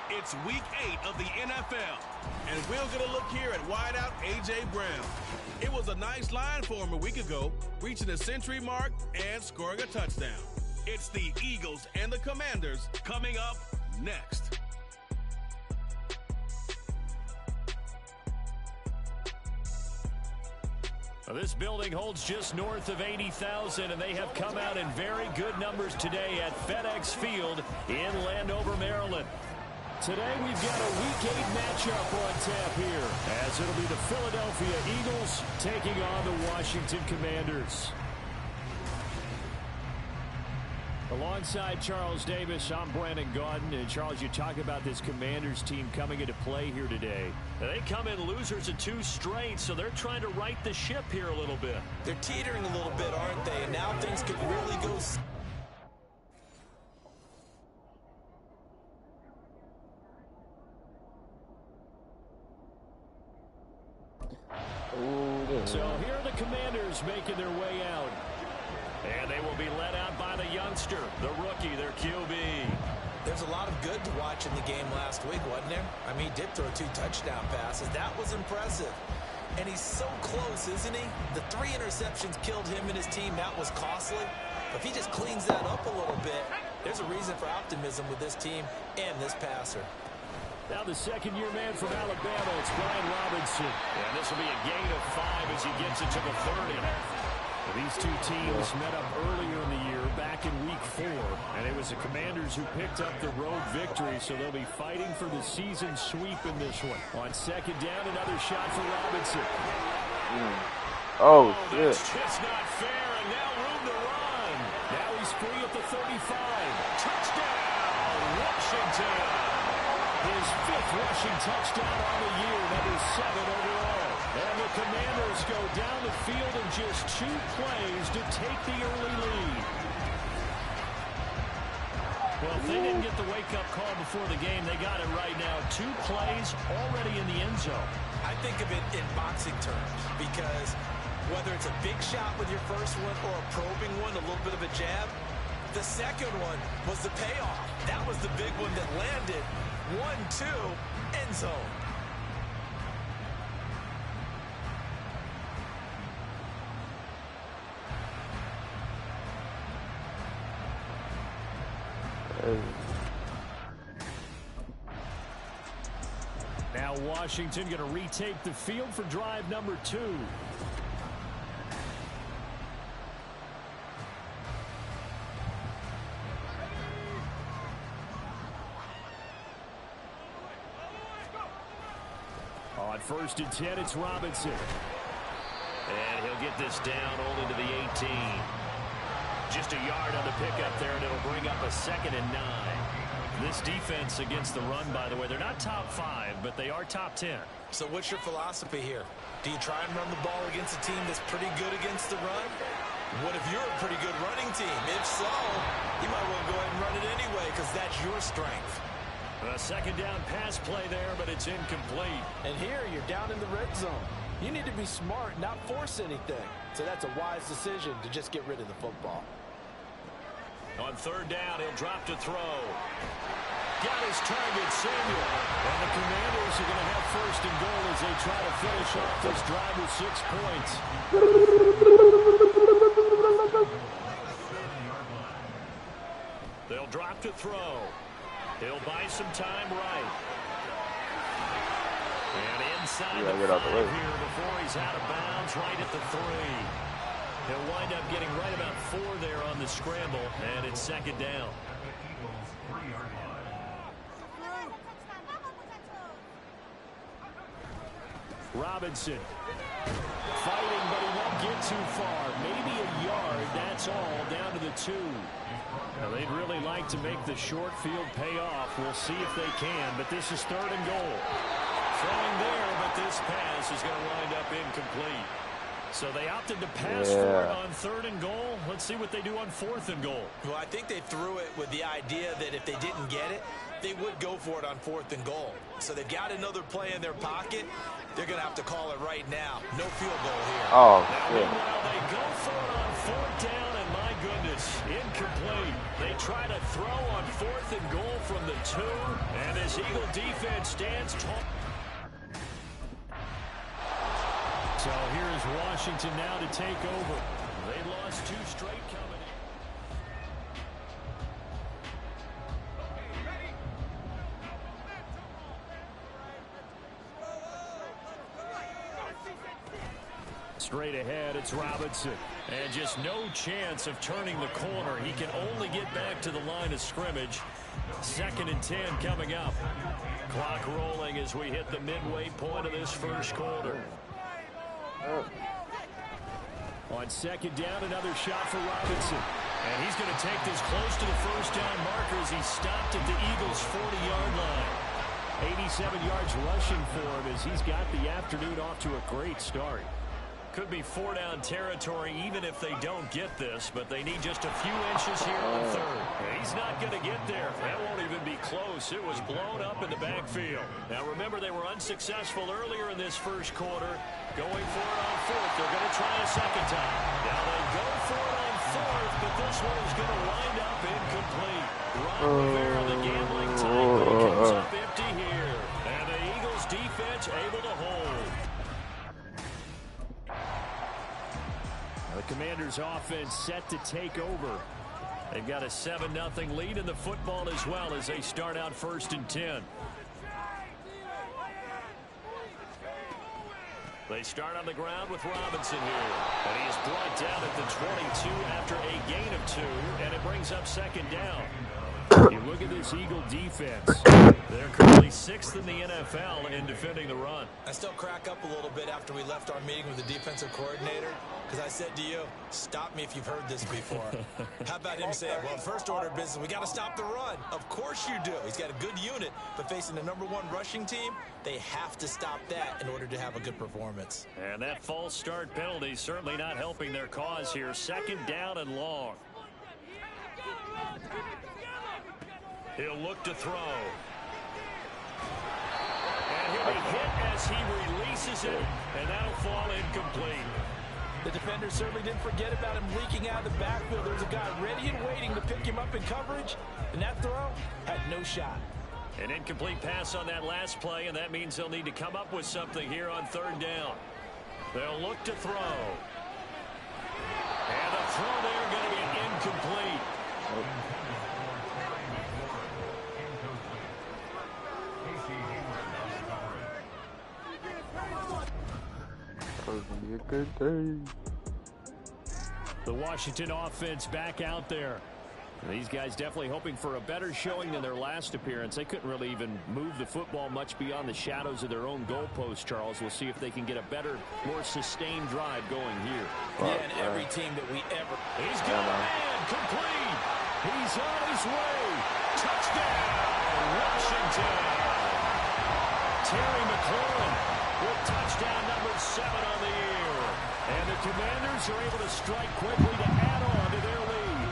It's week 8 of the NFL, and we're going to look here at wideout A.J. Brown. It was a nice line for him a week ago, reaching the century mark and scoring a touchdown. It's the Eagles and the Commanders coming up next. This building holds just north of 80,000, and they have come out in very good numbers today at FedEx Field in Landover, Maryland. Today we've got a Week 8 matchup on tap here, as it'll be the Philadelphia Eagles taking on the Washington Commanders. Alongside Charles Davis, I'm Brandon Gaudin. And Charles, you talk about this Commanders team coming into play here today. They come in losers of 2 straight, so they're trying to right the ship here a little bit. They're teetering a little bit, aren't they? And now things could really go... So here are the Commanders making their way out. And they will be led out by the youngster, the rookie, their QB. There's a lot of good to watch in the game last week, wasn't there? I mean, he did throw 2 touchdown passes. That was impressive. And he's so close, isn't he? The 3 interceptions killed him and his team. That was costly. But if he just cleans that up a little bit, there's a reason for optimism with this team and this passer. Now the second-year man from Alabama, it's Brian Robinson. And this will be a gain of 5 as he gets it to the 30. These 2 teams met up earlier in the year, back in Week 4. And it was the Commanders who picked up the road victory, so they'll be fighting for the season sweep in this one. On second down, another shot for Robinson. Oh, shit. That's just not fair, and now room to run. Now he's free at the 35. Touchdown, Washington. His 5th rushing touchdown on the year, number 7 overall. And the Commanders go down the field in just 2 plays to take the early lead. Well, if they didn't get the wake-up call before the game, they got it right now. 2 plays already in the end zone. I think of it in boxing terms because whether it's a big shot with your first one or a probing one, a little bit of a jab, the second one was the payoff. That was the big one that landed. 1-2, end zone. Now Washington going to retake the field for drive number 2. On 1st and 10, it's Robinson. And he'll get this down only to the 18. Just a yard on the pickup there, and it'll bring up a 2nd and 9. This defense against the run, by the way, they're not top 5, but they are top 10. So what's your philosophy here? Do you try and run the ball against a team that's pretty good against the run? What if you're a pretty good running team? If so, you might want to go ahead and run it anyway because that's your strength. A 2nd down pass play there, but it's incomplete. And here you're down in the red zone. You need to be smart, not force anything. So that's a wise decision to just get rid of the football. On 3rd down, he'll drop to throw. Got his target, Samuel. And the Commanders are going to have 1st and goal as they try to finish off this drive with 6 points. They'll drop to throw. He'll buy some time right. And inside the 5 here before he's out of bounds, right at the 3. He'll wind up getting right about 4 there on the scramble, and it's 2nd down. Robinson fighting, but he won't get too far. Maybe a yard, that's all, down to the 2. Now, they'd really like to make the short field pay off. We'll see if they can, but this is 3rd and goal. Throwing there, but this pass is going to wind up incomplete. So they opted to pass for it on 3rd and goal. Let's see what they do on 4th and goal. Well, I think they threw it with the idea that if they didn't get it, they would go for it on 4th and goal. So they've got another play in their pocket. They're going to have to call it right now. No field goal here. Oh, now, shit. meanwhile, they go for it on 4th down, and incomplete. They try to throw on 4th and goal from the 2, and this Eagle defense stands tall. So here's Washington now to take over. They lost 2 straight coming in. Straight ahead, it's Robinson. And just no chance of turning the corner. He can only get back to the line of scrimmage. 2nd and 10 coming up. Clock rolling as we hit the midway point of this first quarter. On 2nd down, another shot for Robinson. And he's going to take this close to the first down marker as he stopped at the Eagles' 40-yard line. 87 yards rushing for him as he's got the afternoon off to a great start. Could be 4-down territory even if they don't get this, but they need just a few inches here on 3rd. He's not going to get there. That won't even be close. It was blown up in the backfield. Now remember, they were unsuccessful earlier in this first quarter. Going for it on 4th. They're going to try a second time. Now they go for it on 4th, but this one is going to wind up incomplete. Ron Rivera, the gambling time, but he comes up empty here. And the Eagles defense able to hold. The Commanders' offense set to take over. They've got a 7-0 lead in the football as well as they start out 1st and 10. They start on the ground with Robinson here. And he is brought down at the 22 after a gain of 2, and it brings up 2nd down. You look at this Eagle defense. They're currently 6th in the NFL in defending the run. I still crack up a little bit after we left our meeting with the defensive coordinator, because I said to you, stop me if you've heard this before. How about him saying, well, first order of business, we got to stop the run. Of course you do. He's got a good unit, but facing the #1 rushing team, they have to stop that in order to have a good performance. And that false start penalty certainly not helping their cause here. 2nd down and long. He'll look to throw. And he'll be hit as he releases it, and that'll fall incomplete. The defender certainly didn't forget about him leaking out of the backfield. There's a guy ready and waiting to pick him up in coverage, and that throw had no shot. An incomplete pass on that last play, and that means they'll need to come up with something here on 3rd down. They'll look to throw. And the throw there going to be incomplete. It's gonna be a good day. The Washington offense back out there. These guys definitely hoping for a better showing than their last appearance. They couldn't really even move the football much beyond the shadows of their own goalpost, Charles. We'll see if they can get a better, more sustained drive going here. Yeah, and every team that we ever... He's got a man complete. He's on his way. Touchdown, Washington. Terry McLaurin with touchdown number 7 on the year. And the Commanders are able to strike quickly to add on to their lead.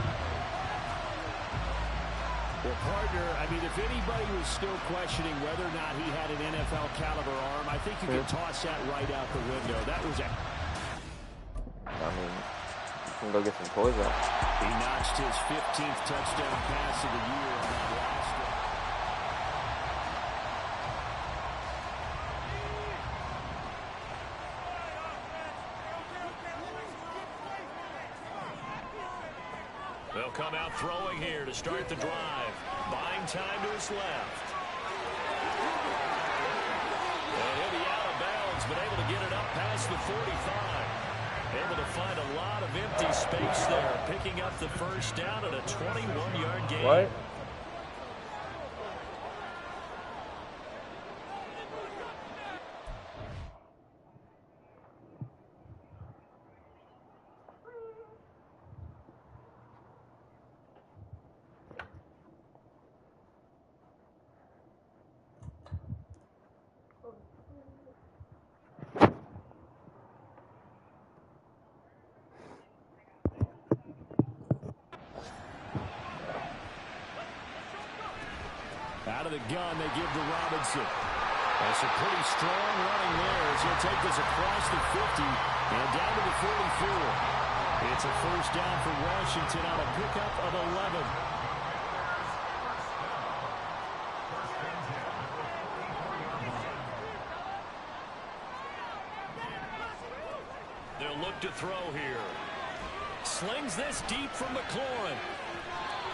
Well, partner, I mean, if anybody was still questioning whether or not he had an NFL caliber arm, I think you can toss that right out the window. That was a... I mean, you can go get some toys out. He notched his 15th touchdown pass of the year on that last one. They'll come out throwing here to start the drive. Buying time to his left. And he'll be out of bounds, but able to get it up past the 45. Able to find a lot of empty space there, picking up the first down at a 21-yard gain. What? Out of the gun, they give to Robinson. That's a pretty strong running there as he'll take this across the 50 and down to the 44. It's a first down for Washington on a pickup of 11. They'll look to throw here. Slings this deep from McLaurin.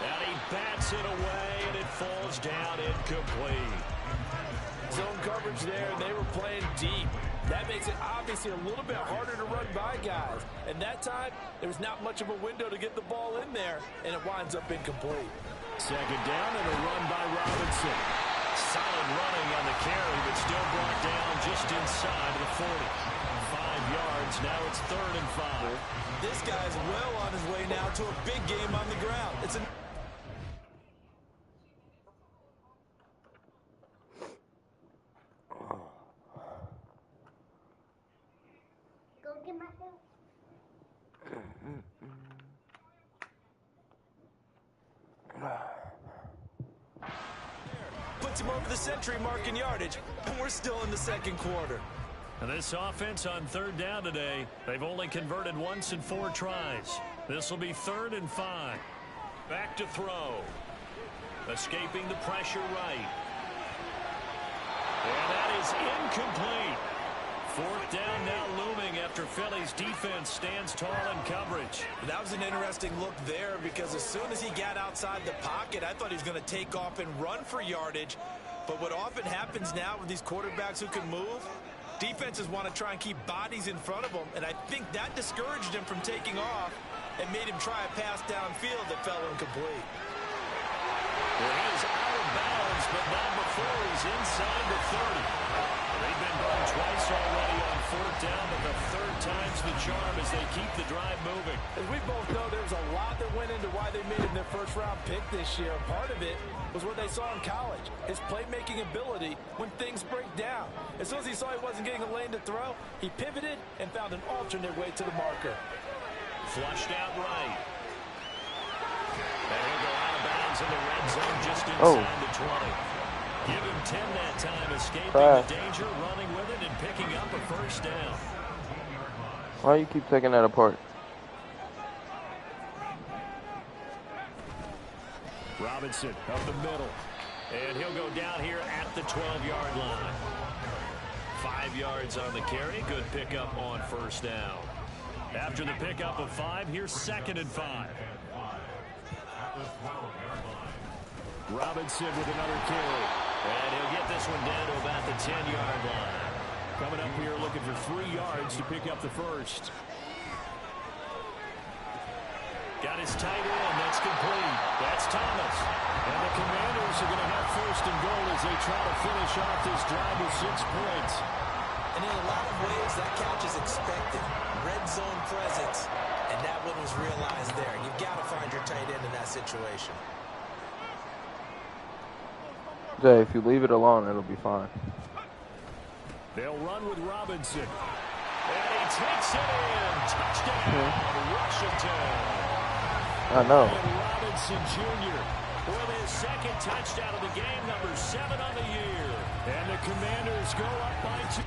And he bats it away, and it falls down incomplete. Zone coverage there, and they were playing deep. That makes it obviously a little bit harder to run by guys. And that time, there was not much of a window to get the ball in there, and it winds up incomplete. Second down and a run by Robinson. Solid running on the carry, but still brought down just inside of the 40. 5 yards, now it's 3rd and 5. This guy's well on his way now to a big game on the ground. It's a puts him over the century mark in yardage, and we're still in the second quarter. This offense on 3rd down today, they've only converted once in 4 tries. This will be 3rd and 5. Back to throw. Escaping the pressure right. And that is incomplete. 4th down now looming after Philly's defense stands tall in coverage. That was an interesting look there because as soon as he got outside the pocket, I thought he was going to take off and run for yardage. But what often happens now with these quarterbacks who can move, defenses want to try and keep bodies in front of them, and I think that discouraged him from taking off and made him try a pass downfield that fell incomplete. Well, he is out of bounds, but not before he's inside the 30. They've been burned twice already on 4th down, but the 3rd time's the charm as they keep the drive moving. As we both know, there's a lot that went into why they made him their first-round pick this year. Part of it was what they saw in college, his playmaking ability when things break down. As soon as he saw he wasn't getting a lane to throw, he pivoted and found an alternate way to the marker. Flushed out right. And he'll go out of bounds in the red zone just inside the 20. Give him 10 that time, escaping the danger, running with it, and picking up a first down. Why do you keep taking that apart? Robinson up the middle. And he'll go down here at the 12-yard line. 5 yards on the carry. Good pickup on first down. After the pickup of 5, here's 2nd and 5. Robinson with another carry. And he'll get this one down to about the 10-yard line. Coming up here looking for 3 yards to pick up the first. Got his tight end. That's complete. That's Thomas. And the Commanders are going to have 1st and goal as they try to finish off this drive with 6 points. And in a lot of ways, that catch is expected. Red zone presence. And that one was realized there. You've got to find your tight end in that situation. Jay, if you leave it alone, it'll be fine. They'll run with Robinson. And he takes it in. Touchdown, Washington. I know. And Robinson Jr. with his 2nd touchdown of the game, number 7 on the year. And the Commanders go up by 2.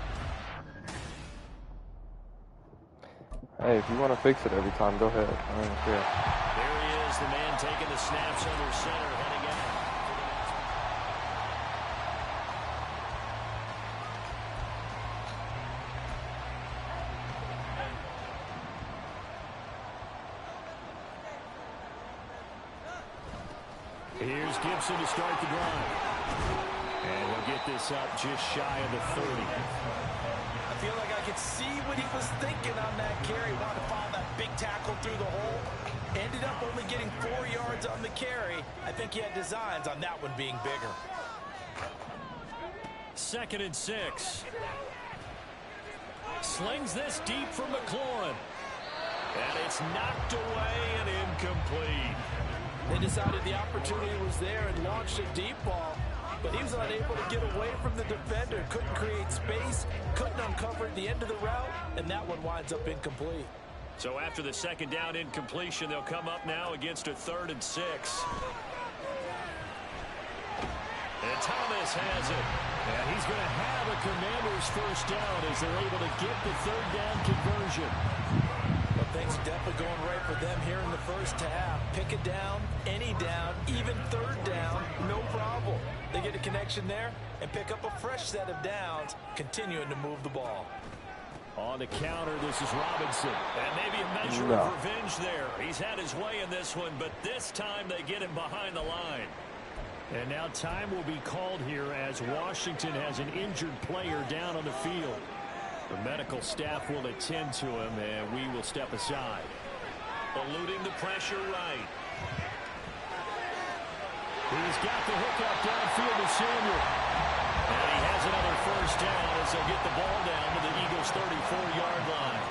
Hey, if you want to fix it every time, go ahead. I don't care. There he is, the man taking the snaps under center, heading out. Here's Gibson to start the drive. And he'll get this up just shy of the 30. I feel like I could see what he was thinking on that carry. Wanted to follow that big tackle through the hole. Ended up only getting 4 yards on the carry. I think he had designs on that one being bigger. 2nd and 6. Slings this deep from McLaurin. And it's knocked away and incomplete. They decided the opportunity was there and launched a deep ball, but he was unable to get away from the defender, couldn't create space, couldn't uncover at the end of the route, and that one winds up incomplete. So after the 2nd down incompletion, they'll come up now against a 3rd and 6. And Thomas has it. And he's going to have a Commander's first down as they're able to get the 3rd down conversion. A Things are definitely going right for them here in the first half. Pick a down, any down, even third down, no problem. They get a connection there and pick up a fresh set of downs, continuing to move the ball. On the counter, this is Robinson. And maybe a measure of revenge there. He's had his way in this one, but this time they get him behind the line. And now time will be called here as Washington has an injured player down on the field. The medical staff will attend to him, and we will step aside. Eluding the pressure right. He's got the hookup downfield to Samuel. And he has another first down as they'll get the ball down to the Eagles' 34-yard line.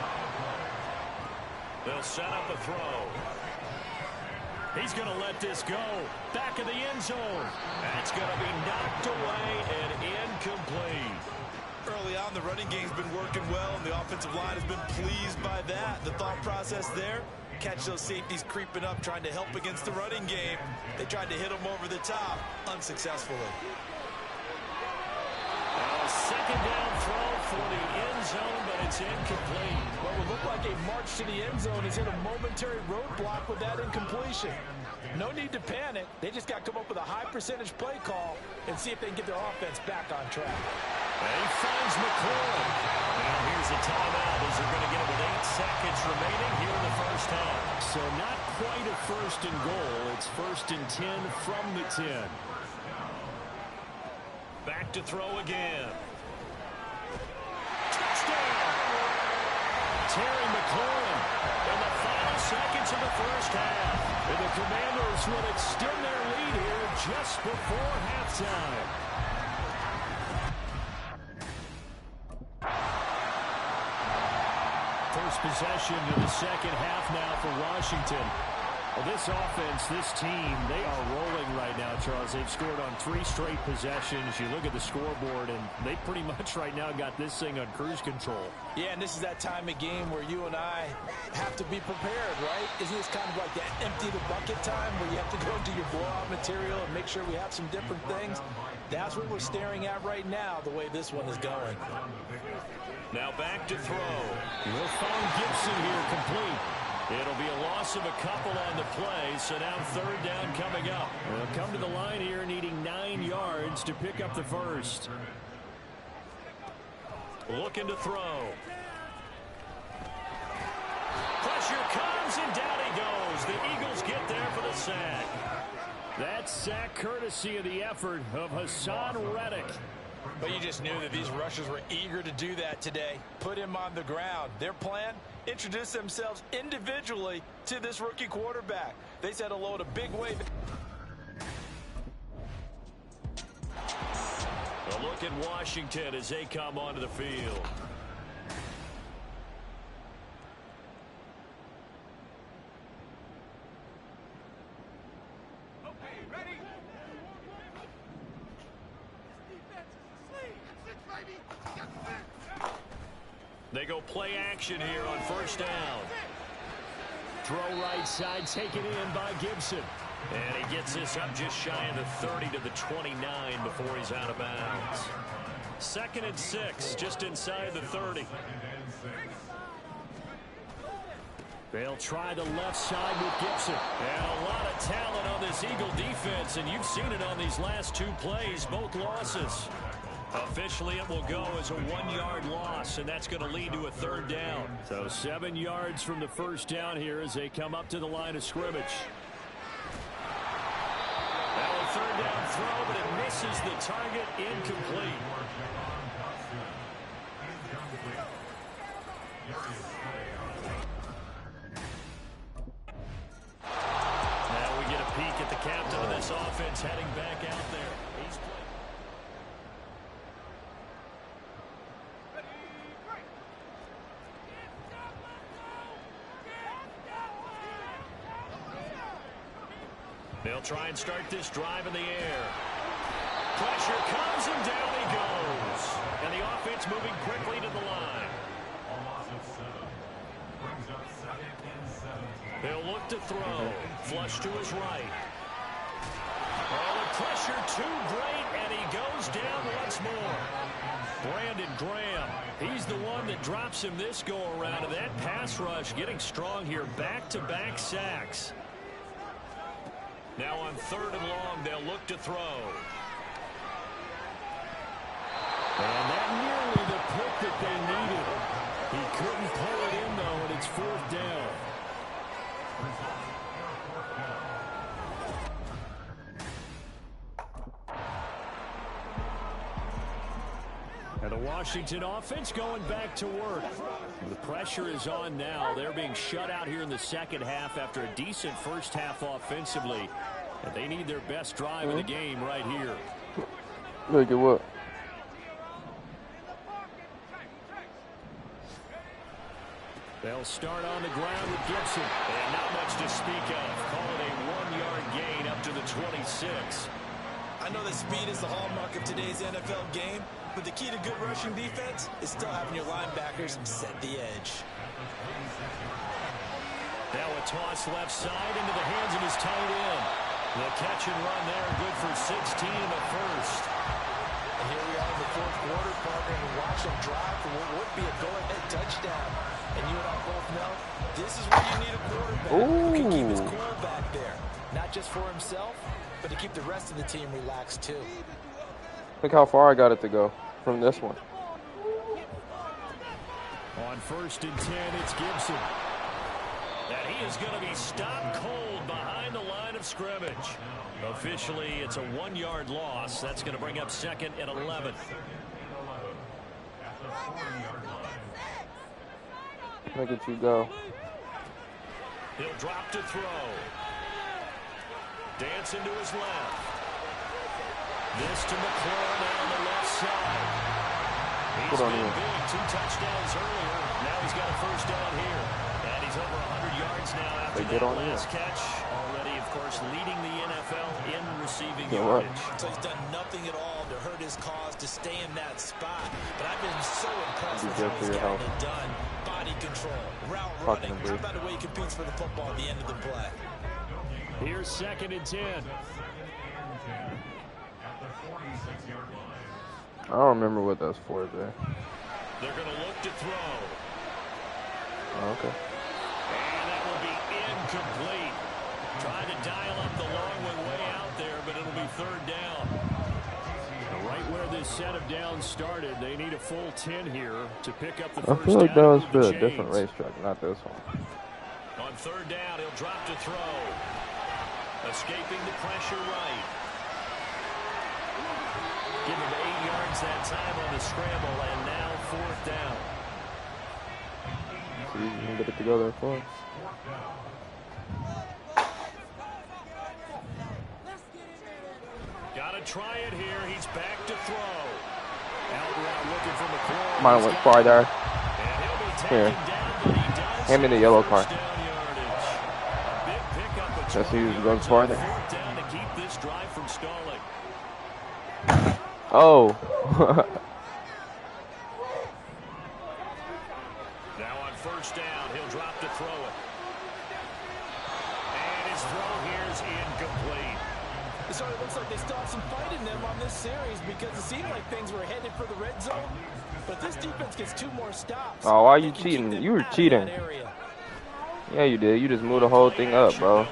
They'll set up a throw. He's going to let this go. Back of the end zone. That's going to be knocked away and incomplete. Early on, the running game's been working well, and the offensive line has been pleased by that. The thought process there, catch those safeties creeping up, trying to help against the running game. They tried to hit them over the top, unsuccessfully. A second down throw for the end zone, but it's incomplete. What would look like a march to the end zone is hit a momentary roadblock with that incompletion. No need to panic. They just got to come up with a high percentage play call and see if they can get their offense back on track. And he finds McLaurin. And here's a timeout as they're going to get it with 8 seconds remaining here in the first half. So not quite a first and goal. It's first and 10 from the 10. Back to throw again. Touchdown! Terry McLaurin in the final seconds of the first half. And the Commanders will extend their lead here just before halftime. First possession to the second half now for Washington. Well, this offense, this team, they are rolling right now, Charles. They've scored on 3 straight possessions. You look at the scoreboard, and they pretty much right now got this thing on cruise control. Yeah, and this is that time of game where you and I have to be prepared, right? Isn't this kind of like that empty the bucket time where you have to go into your blowout material and make sure we have some different things? That's what we're staring at right now, the way this one is going. Now back to throw. We'll find Gibson here complete. It'll be a loss of a couple on the play, so now third down coming up. They'll come to the line here needing 9 yards to pick up the first. Looking to throw. Pressure comes, and down he goes. The Eagles get there for the sack. That sack courtesy of the effort of Hassan Reddick. But you just knew that these rushers were eager to do that today. Put him on the ground. Their plan? Introduce themselves individually to this rookie quarterback. They said hello to Big Wave. A look at Washington as they come onto the field. They go play action here on first down. Throw right side, taken in by Gibson. And he gets this up just shy of the 30 to the 29 before he's out of bounds. 2nd and 6, just inside the 30. They'll try the left side with Gibson. And a lot of talent on this Eagle defense, and you've seen it on these last 2 plays, both losses. Officially, it will go as a 1-yard loss, and that's going to lead to a third down. So 7 yards from the first down here as they come up to the line of scrimmage. Now a third down throw, but it misses the target, incomplete. Now we get a peek at the captain of this offense heading back out there. He's They'll try and start this drive in the air. Pressure comes, and down he goes. And the offense moving quickly to the line. They'll look to throw. Flush to his right. Oh, the pressure too great, and he goes down once more. Brandon Graham. He's the one that drops him this go-around, and that pass rush getting strong here. Back-to-back sacks. Now on 3rd and long, they'll look to throw. And that nearly the pick that they needed. He couldn't pull it in, though, and it's 4th down. And the Washington offense going back to work. The pressure is on now. They're being shut out here in the second half after a decent first half offensively. And they need their best drive of the game right here. Look at what? They'll start on the ground with Gibson. And not much to speak of. Call it a 1-yard gain up to the 26. I know that speed is the hallmark of today's NFL game, but the key to good rushing defense is still having your linebackers set the edge. Now a toss left side into the hands of his tight end. The catch and run there, good for 16 in the first. And here we are in the 4th quarter, partner, and watch them drive for what would be a go-ahead touchdown. And you and I both know this is where you need a quarterback who can keep his cool back there. Not just for himself, but to keep the rest of the team relaxed too. Look how far I got it to go from this one. On 1st and 10, it's Gibson. And he is going to be stopped cold behind the line of scrimmage. Officially, it's a 1-yard loss. That's going to bring up 2nd and 11. Look at you go. He'll drop to throw. Dancing to his left. This to McLaurin on the left side. He's been big. 2 touchdowns earlier. Now he's got a first down here. And he's over 100 yards now after that last catch. Already, of course, leading the NFL in receiving yardage. So he's done nothing at all to hurt his cause to stay in that spot. But I've been so impressed with how he's gotten it done. Body control, route running. How about the way he competes for the football at the end of the play? Here's 2nd and 10. I don't remember what that's for there. They're going to look to throw. Oh, okay. And that will be incomplete. Trying to dial up the long one way out there, but it'll be 3rd down. Right where this set of downs started, they need a full 10 here to pick up the first down. I feel like that was for a different racetrack, not this one. On 3rd down, he'll drop to throw. Escaping the pressure right. Give him 8 yards that time on the scramble, and now 4th down. So you can get it to go there for us. Got to try it here. He's back to throw. Out route looking for McLaurin. Mine went farther. Here. Hand me the yellow card. Let's see who's going farther. Down to keep this drive from stalling. Oh. Now on 1st down, he'll drop to throw it. And his throw here is incomplete. So it looks like they still have some fight in them on this series because it seemed like things were headed for the red zone. But this defense gets 2 more stops. Oh, why are you cheating? You were cheating. Yeah, you did. You just moved the whole thing up, bro. And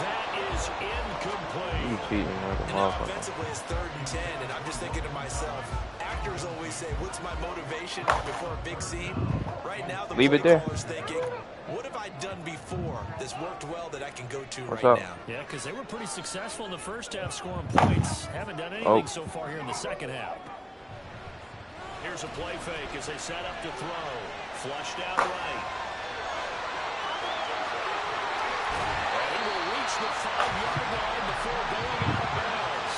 that is incomplete. You cheating like a motherfucker. Offensively, it's 3rd and 10, and I'm just thinking to myself, actors always say, what's my motivation before a big scene? Right now, the leave it there. caller's thinking, what have I done before that's worked well that I can go to What's right up? now? Yeah, because they were pretty successful in the first half scoring points. Haven't done anything so far here in the second half. Here's a play fake as they set up to throw. Flushed out right. And he will reach the 5-yard line before going out of bounds.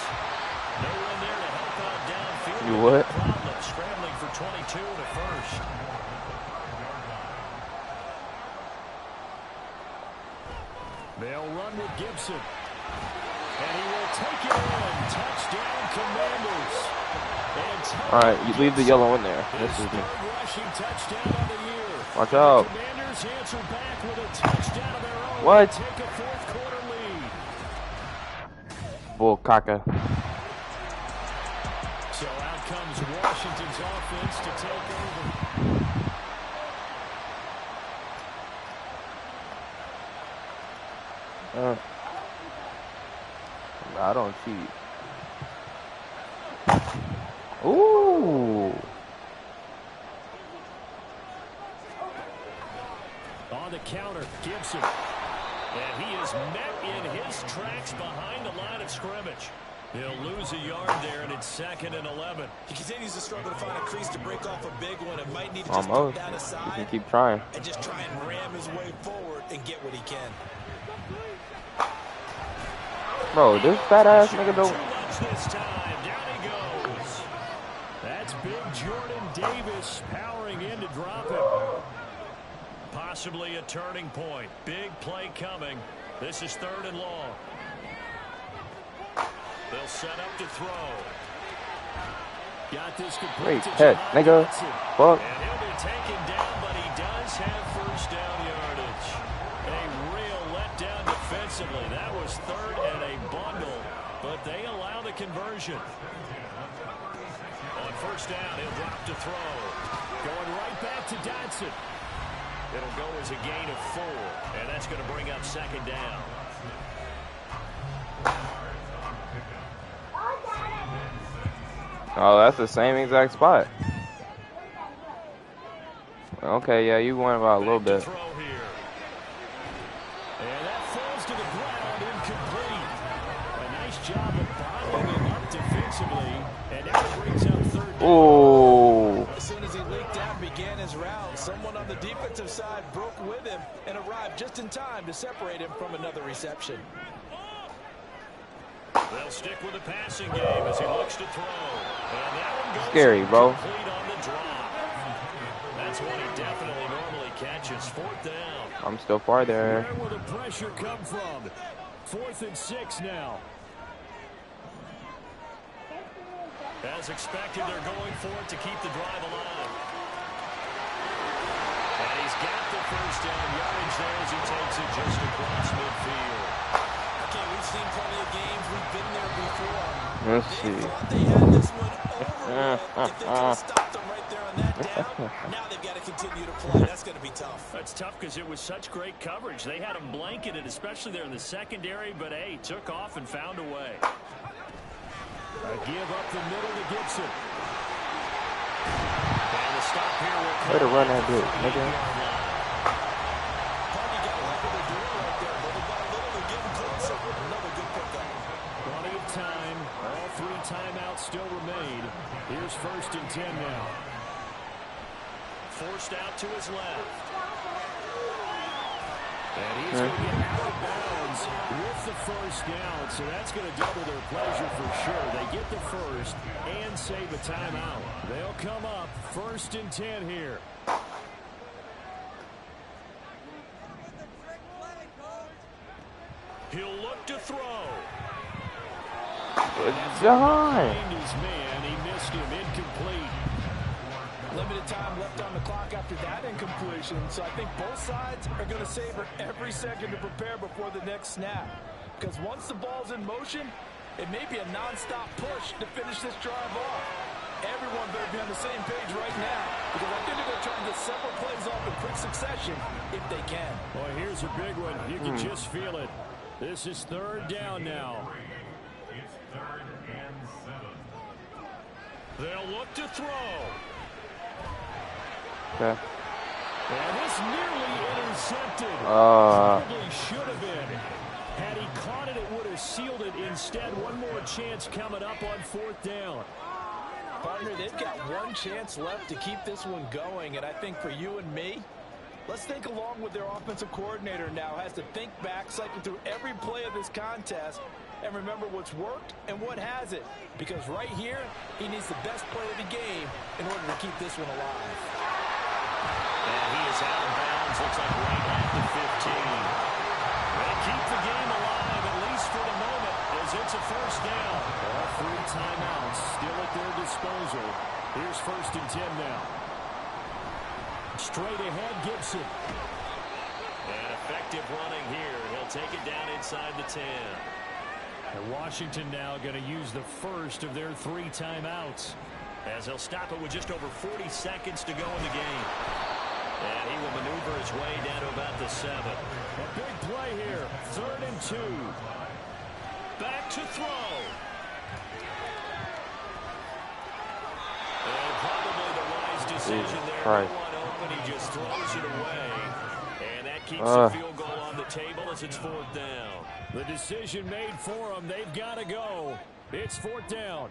No one there to help out downfield. You what? Problem, scrambling for 22 and a first. They'll run with Gibson. And he will take it in. Touchdown, Commanders. All right, you leave the yellow in there. This is me. Watch out. What? Bull caca. offense to take over. I don't cheat. Ooh. On the counter, Gibson. And he is met in his tracks behind the line of scrimmage. He'll lose a yard there, and it's 2nd and 11. He continues to struggle to find a crease to break off a big one. It might need to just Almost. put that aside. You can keep trying. And just try and ram his way forward and get what he can. Bro, this fat ass nigga don't. Too much this time. Down he goes. That's big Jordan Davis powering in to drop him. Possibly a turning point. Big play coming. This is 3rd and long. They'll set up to throw. Got this complete. Great catch, nigga. Fuck. And he'll be taken down, but he does have first down yardage. A real letdown defensively. That was 3rd and a bundle, but they allow the conversion. On first down, he'll drop to throw. Going right back to Dotson. It'll go as a gain of 4, and that's going to bring up 2nd down. Oh, that's the same exact spot. Okay, yeah, you went about a little bit. Throw here. And that falls to the ground, incomplete. A nice job of bottling him up defensively, and now it brings up 3rd down. Ooh. As soon as he leaked out and began his route, someone on the defensive side broke with him and arrived just in time to separate him from another reception. They'll stick with the passing game as he looks to throw. And that one goes Scary, bro. complete on the drop. That's one he definitely normally catches. 4th down. I'm still far there. Where will the pressure come from? 4th and 6 now. As expected, they're going for it to keep the drive alive. And he's got the first down yardage there as he takes it just across midfield. Okay, we've seen plenty of games. We've been there before. Let's They see. thought they had this one over with. If they could have stopped them right there on that down, now they've got to continue to play. That's going to be tough. That's tough because it was such great coverage. They had him blanketed, especially there in the secondary, but hey, took off and found a way. A give up the middle to Gibson. And the stop here will Way to run that bitch, nigga. Plenty of time. All 3 timeouts still remain. Here's 1st and 10 now. Forced out to his left. And he's going to get out of bounds with the first down, so that's going to double their pleasure for sure. They get the first and save a timeout. They'll come up 1st and 10 here. He'll look to throw. Good job. His man, he missed him, incomplete. Limited time left on the clock after that incompletion, so I think both sides are going to savor every second to prepare before the next snap. Because once the ball's in motion, it may be a non-stop push to finish this drive off. Everyone better be on the same page right now, because I think they're going to try to get several plays off in quick succession if they can. Boy, here's a big one. You can just feel it. This is 3rd down now. It's 3rd and 7. They'll look to throw. Okay. And this nearly intercepted. Probably should have been. Had he caught it, it would have sealed it. Instead, one more chance coming up on 4th down. Partner, they've got one chance left to keep this one going, and I think for you and me, let's think along with their offensive coordinator now. Has to think back, cycle through every play of this contest, and remember what's worked and what hasn't. Because right here, he needs the best play of the game in order to keep this one alive. And he is out of bounds, looks like right at the 15. They keep the game alive, at least for the moment, as it's a first down. All 3 timeouts still at their disposal. Here's 1st and 10 now. Straight ahead, Gibson. And effective running here. He'll take it down inside the 10. And Washington now going to use the first of their 3 timeouts. As he'll stop it with just over 40 seconds to go in the game. And he will maneuver his way down to about the 7. A big play here. 3rd and 2. Back to throw. And probably the wise decision there. No one open. He just throws it away. And that keeps the field goal on the table as it's 4th down. The decision made for him. They've got to go. It's 4th down.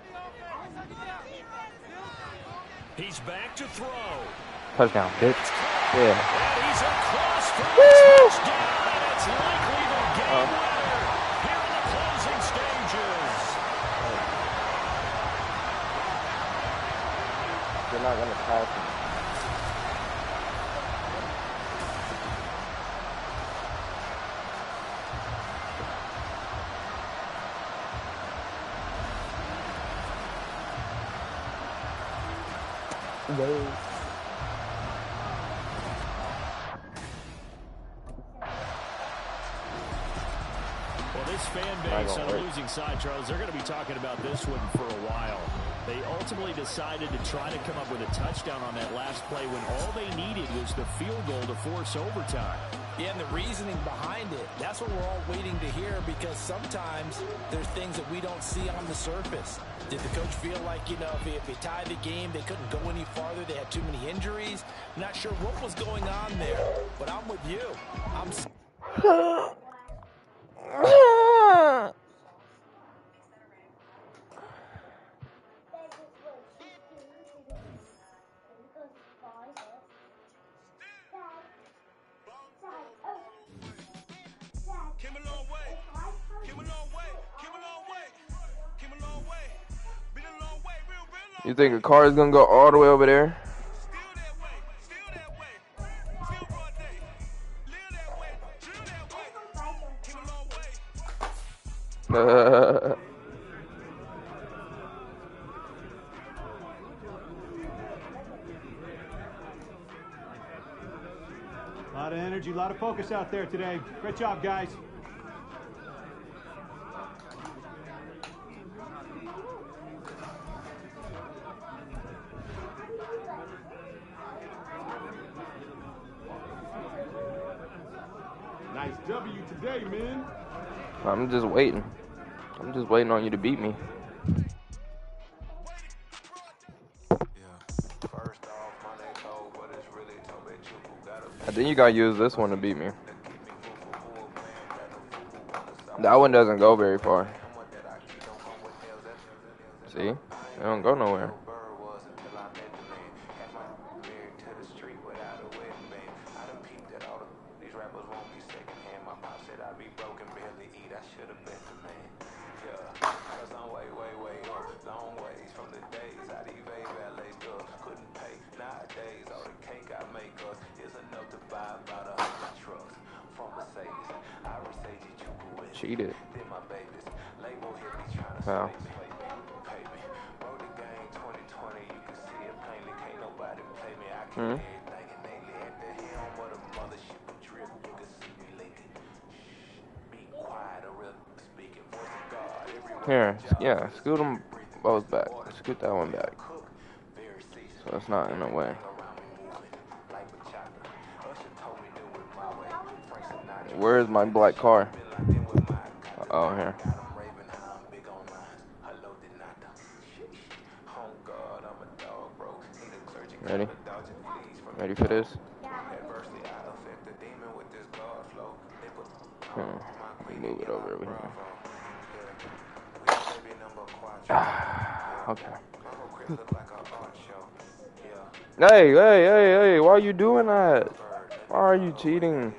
He's back to throw. Touchdown, bitch. Yeah. And he's across for a touchdown. And it's likely the game winner here in the closing stages. They're not going to pass him. Well, this fan base on the losing side, Charles, they're going to be talking about this one for a while. They ultimately decided to try to come up with a touchdown on that last play when all they needed was the field goal to force overtime. Yeah, and the reasoning behind it, that's what we're all waiting to hear, because sometimes there's things that we don't see on the surface. Did the coach feel like, you know, if they tied the game, they couldn't go any farther, they had too many injuries? I'm not sure what was going on there, but I'm with you. You think a car is gonna go all the way over there? A lot of energy, a lot of focus out there today. Great job, guys. Nice W today, man. I'm just waiting. I'm just waiting on you to beat me. I think you gotta use this one to beat me. That one doesn't go very far. See? It don't go nowhere. Cheated. Wow. Here, yeah, scoot them both back. Scoot that one back. So it's not in the way. Where's my black car? Oh, here. Ready? Ready for this? Move it over here. Okay. Hey, why are you doing that? Why are you cheating?